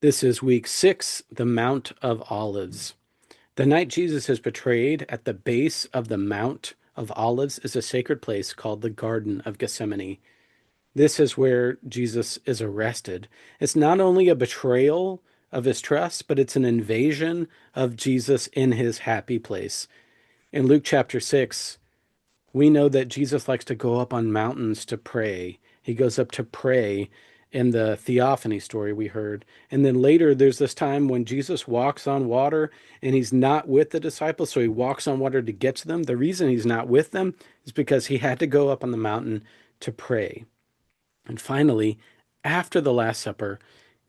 This is week 6, the Mount of Olives. The night Jesus is betrayed, at the base of the Mount of Olives is a sacred place called the Garden of Gethsemane. This is where Jesus is arrested. It's not only a betrayal of his trust, but it's an invasion of Jesus in his happy place. In Luke chapter 6, we know that Jesus likes to go up on mountains to pray. He goes up to pray in the theophany story we heard. And then later, there's this time when Jesus walks on water and he's not with the disciples. So he walks on water to get to them. The reason he's not with them is because he had to go up on the mountain to pray. And finally, after the Last Supper,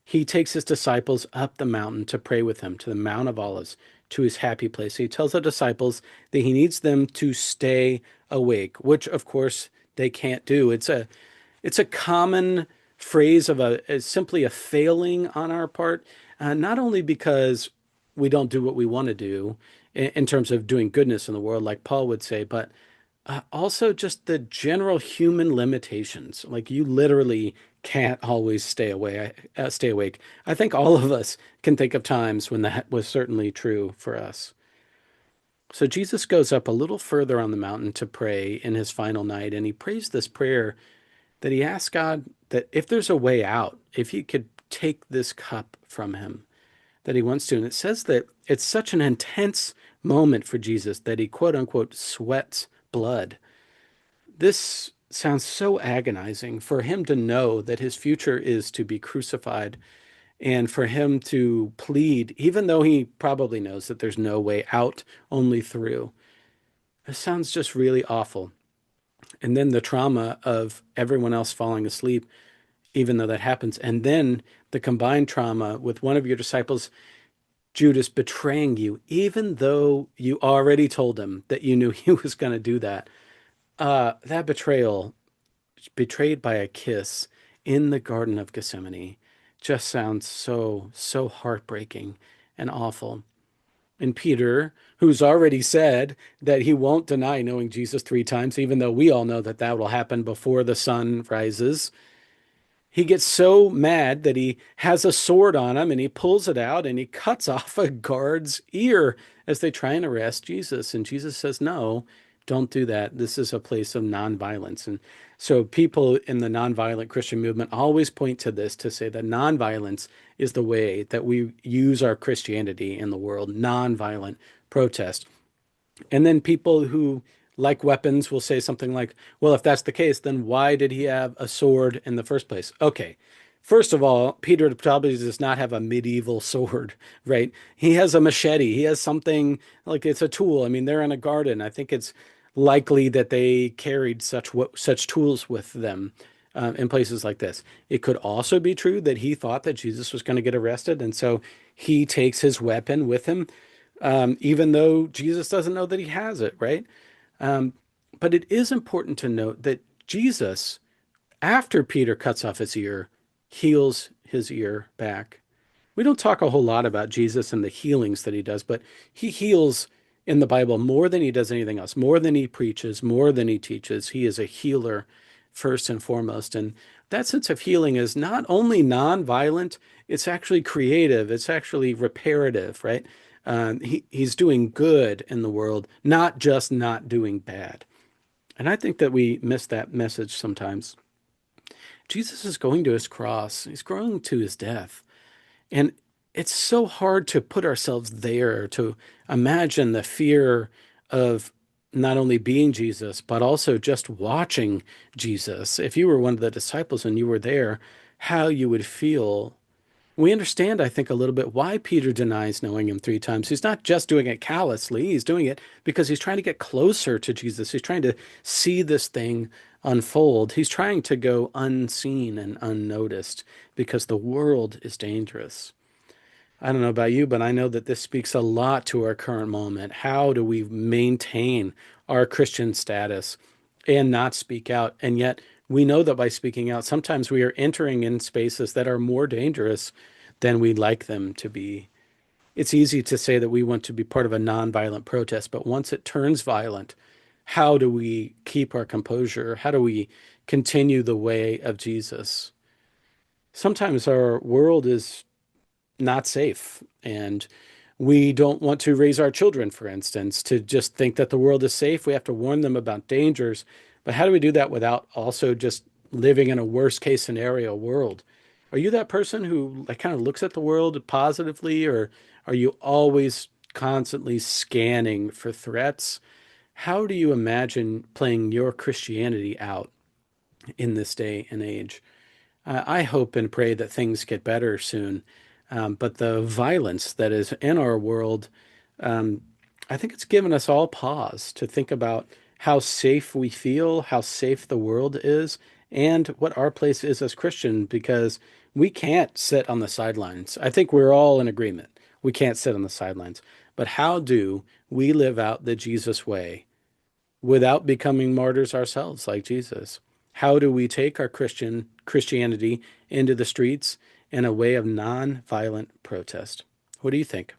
he takes his disciples up the mountain to pray with him to the Mount of Olives, to his happy place. He tells the disciples that he needs them to stay awake, which of course they can't do. It's a common phrase of simply a failing on our part, not only because we don't do what we want to do in terms of doing goodness in the world, like Paul would say, but also just the general human limitations. Like you literally can't always stay awake. I think all of us can think of times when that was certainly true for us. So Jesus goes up a little further on the mountain to pray in his final night, and he prays this prayer that he asks God that if there's a way out, if he could take this cup from him, that he wants to. And it says that it's such an intense moment for Jesus that he quote unquote sweats blood. This sounds so agonizing for him to know that his future is to be crucified and for him to plead, even though he probably knows that there's no way out, only through. It sounds just really awful. And then the trauma of everyone else falling asleep, even though that happens. And then the combined trauma with one of your disciples, Judas, betraying you, even though you already told him that you knew he was going to do that. That betrayal, betrayed by a kiss in the Garden of Gethsemane, just sounds so heartbreaking and awful. And Peter, who's already said that he won't deny knowing Jesus 3 times, even though we all know that that will happen before the sun rises, he gets so mad that he has a sword on him and he pulls it out and he cuts off a guard's ear as they try and arrest Jesus. And Jesus says, no, don't do that. This is a place of nonviolence. And so people in the nonviolent Christian movement always point to this to say that nonviolence is the way that we use our Christianity in the world, nonviolent protest. And then people who like weapons will say something like, well, if that's the case, then why did he have a sword in the first place? Okay. First of all, Peter probably does not have a medieval sword, right? He has a machete. He has something like it's a tool. I mean, they're in a garden. I think it's likely that they carried such tools with them in places like this. It could also be true that he thought that Jesus was going to get arrested, and so he takes his weapon with him, even though Jesus doesn't know that he has it, right? Um, but it is important to note that Jesus, after Peter cuts off his ear, heals his ear back. We don't talk a whole lot about Jesus and the healings that he does, but he heals in the Bible more than he does anything else, more than he preaches, more than he teaches. He is a healer first and foremost. And that sense of healing is not only nonviolent, it's actually creative, it's actually reparative, right? He's doing good in the world, not just not doing bad. And I think that we miss that message sometimes. Jesus is going to his cross, he's going to his death. And it's so hard to put ourselves there, to imagine the fear of not only being Jesus, but also just watching Jesus. If you were one of the disciples and you were there, how you would feel. We understand, I think, a little bit why Peter denies knowing him 3 times. He's not just doing it callously. He's doing it because he's trying to get closer to Jesus. He's trying to see this thing unfold. He's trying to go unseen and unnoticed because the world is dangerous. I don't know about you, but I know that this speaks a lot to our current moment. How do we maintain our Christian status and not speak out? And yet we know that by speaking out, sometimes we are entering in spaces that are more dangerous than we'd like them to be. It's easy to say that we want to be part of a nonviolent protest, but once it turns violent, how do we keep our composure? How do we continue the way of Jesus? Sometimes our world is not safe. And we don't want to raise our children, for instance, to just think that the world is safe. We have to warn them about dangers. But how do we do that without also just living in a worst case scenario world? Are you that person who like kind of looks at the world positively, or are you always constantly scanning for threats? How do you imagine playing your Christianity out in this day and age? I hope and pray that things get better soon. But the violence that is in our world, um, I think it's given us all pause to think about how safe we feel, how safe the world is, and what our place is as Christian, because we can't sit on the sidelines. I think we're all in agreement. We can't sit on the sidelines. But how do we live out the Jesus way without becoming martyrs ourselves like Jesus? How do we take our Christianity into the streets in a way of non-violent protest? What do you think?